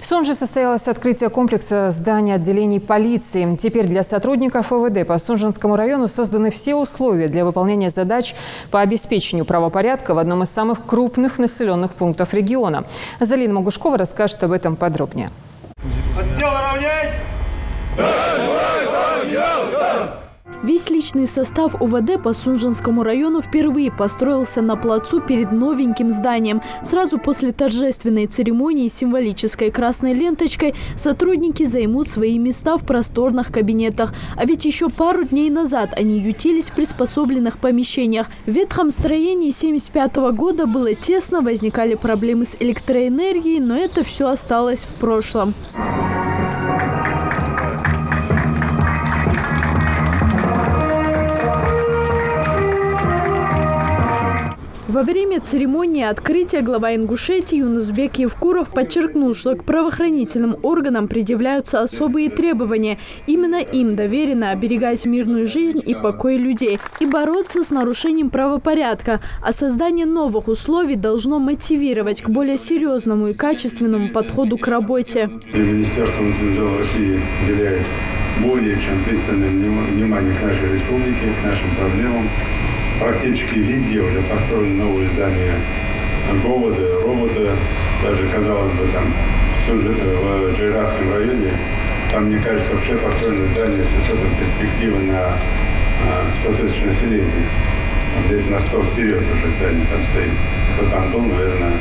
В Сунже состоялось открытие комплекса зданий отделений полиции. Теперь для сотрудников ОВД по Сунжинскому району созданы все условия для выполнения задач по обеспечению правопорядка в одном из самых крупных населенных пунктов региона. Залина Могушкова расскажет об этом подробнее. Отдел, равняйсь! Весь личный состав УВД по Сунжинскому району впервые построился на плацу перед новеньким зданием. Сразу после торжественной церемонии с символической красной ленточкой сотрудники займут свои места в просторных кабинетах. А ведь еще пару дней назад они ютились в приспособленных помещениях. В ветхом строении 1975 года было тесно, возникали проблемы с электроэнергией, но это все осталось в прошлом. Во время церемонии открытия глава Ингушетии Юнусбек Евкуров подчеркнул, что к правоохранительным органам предъявляются особые требования. Именно им доверено оберегать мирную жизнь и покой людей и бороться с нарушением правопорядка. А создание новых условий должно мотивировать к более серьезному и качественному подходу к работе. Министерство внутренних дел России уделяет более чем пристальное внимание к нашей республике, к нашим проблемам. Практически везде уже построены новые здания ГОВОДа, даже, казалось бы, там, в Джайратском районе, там, мне кажется, вообще построено здание с учетом перспективы на 100 тысяч населения. Где-то на 100 вперед уже здание там стоит. Кто там был, наверное,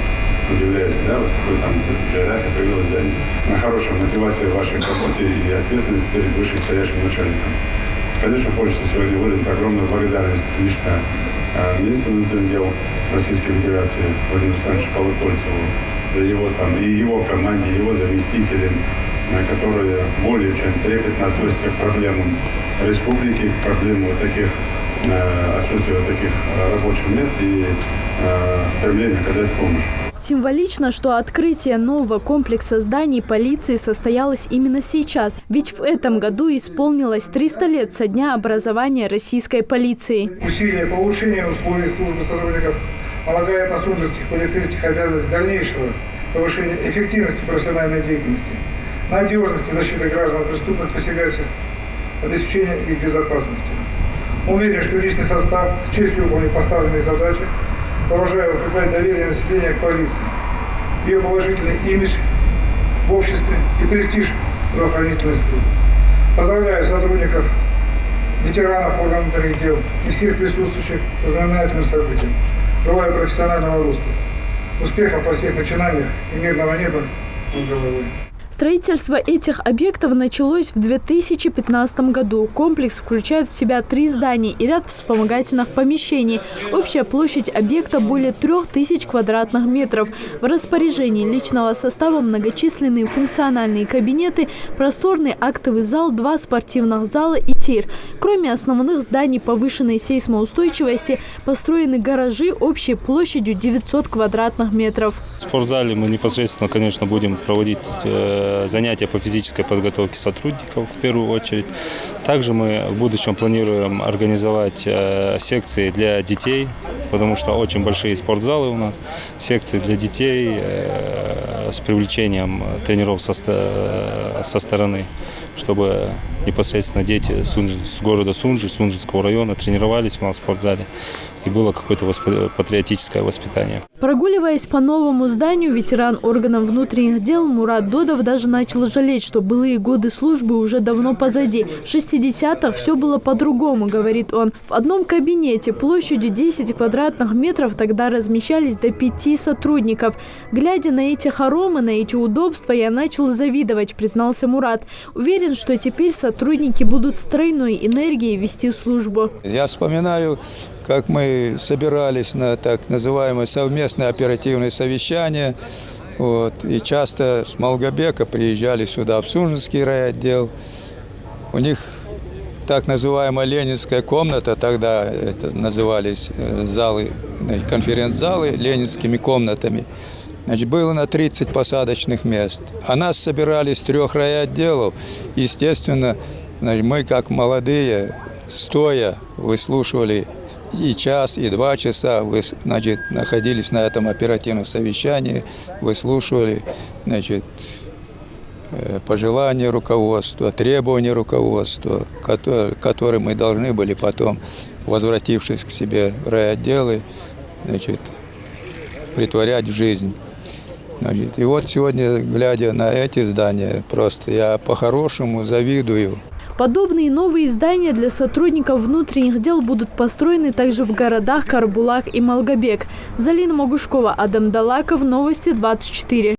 удивляется, да, вот какой там в Джайрате появилось здание. На хорошей мотивации вашей работе и ответственности перед вышестоящим начальником. Конечно, хочется сегодня выразить огромную благодарность лично министру внутренних дел Российской Федерации Владимиру Александровичу Колокольцеву за его там и его команде, его заместителям, которые более чем трепетно относятся к проблемам республики, к проблемам вот таких отсутствия таких рабочих мест и стремления оказать помощь. Символично, что открытие нового комплекса зданий полиции состоялось именно сейчас. Ведь в этом году исполнилось 300 лет со дня образования российской полиции. Усилие по улучшению условий службы сотрудников полагает на сунжинских полицейских обязанность дальнейшего повышения эффективности профессиональной деятельности, надежности защиты граждан от преступных посягательств, обеспечения их безопасности. Уверен, что личный состав с честью выполнит поставленные задачи, продолжая укреплять доверие населения к полиции, ее положительный имидж в обществе и престиж правоохранительной службы. Поздравляю сотрудников, ветеранов органов внутренних дел и всех присутствующих со знаменательным событием. Желаю профессионального роста, успехов во всех начинаниях и мирного неба над головой. Строительство этих объектов началось в 2015 году. Комплекс включает в себя 3 здания и ряд вспомогательных помещений. Общая площадь объекта более 3000 квадратных метров. В распоряжении личного состава многочисленные функциональные кабинеты, просторный актовый зал, 2 спортивных зала и тир. Кроме основных зданий повышенной сейсмоустойчивости, построены гаражи общей площадью 900 квадратных метров. В спортзале мы непосредственно, конечно, будем проводить занятия по физической подготовке сотрудников в первую очередь. Также мы в будущем планируем организовать секции для детей, потому что очень большие спортзалы у нас, секции для детей с привлечением тренеров со стороны, чтобы непосредственно дети с города Сунжи, Сунжинского района тренировались у нас в спортзале. И было какое-то патриотическое воспитание. Прогуливаясь по новому зданию, ветеран органов внутренних дел Мурат Додов даже начал жалеть, что былые годы службы уже давно позади. В 60-х все было по-другому, говорит он. В одном кабинете площадью 10 квадратных метров тогда размещались до 5 сотрудников. Глядя на эти хоромы, на эти удобства, я начал завидовать, признался Мурат. Уверен, что теперь сотрудники будут с тройной энергией вести службу. Я вспоминаю, как мы собирались на так называемое совместное оперативное совещание. И часто с Малгобека приезжали сюда, в Сунжинский райотдел. У них так называемая ленинская комната, тогда это назывались залы, конференц-залы ленинскими комнатами. Значит, было на 30 посадочных мест. А нас собирали с 3 райотделов. Естественно, мы, как молодые, стоя выслушивали и час, и 2 часа, находились на этом оперативном совещании, выслушивали, пожелания руководства, требования руководства, которые мы должны были потом, возвратившись к себе в райотделы, значит, притворять в жизнь. И вот сегодня, глядя на эти здания, просто я по-хорошему завидую. Подобные новые здания для сотрудников внутренних дел будут построены также в городах Карабулак и Малгобек. Залина Могушкова, Адам Далаков, Новости 24.